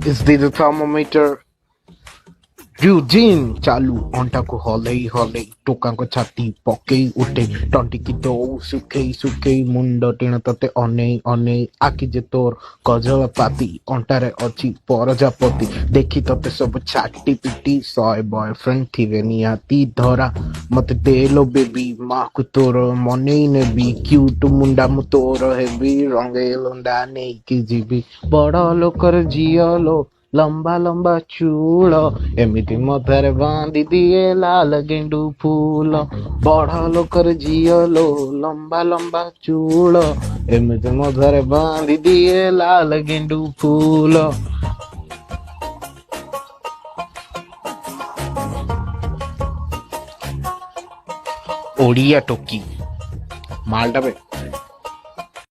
Is the thermometer Eugene चालू अंटा को हलई हलई टोका को छाती पकई उठे टंटिकी दो सुखेई सुखेई मुंड टीण तते अनेई अनेई आखि जे तोर कजल पाती अंटारे अच्छी परजापति देखी तते सब छाटी पिटी सय बॉयफ्रेंड थिवे निहाती धरा मते देलो बेबी माँ को तोर मनेई नेबी क्यूट मुंडा मु तोर हेबी रंगे लुंडा नेकी जीबी बड़ लोकर झियलो लंबा लंबा चूल एमिति मथारे बांधी दिए लाल गेंडू फूल बड़ लोकर झियलो लंबा लंबा चूल एमिति मथारे बांधी दिए लाल गेंडू फूल। ओडिया टोकी मालटा पे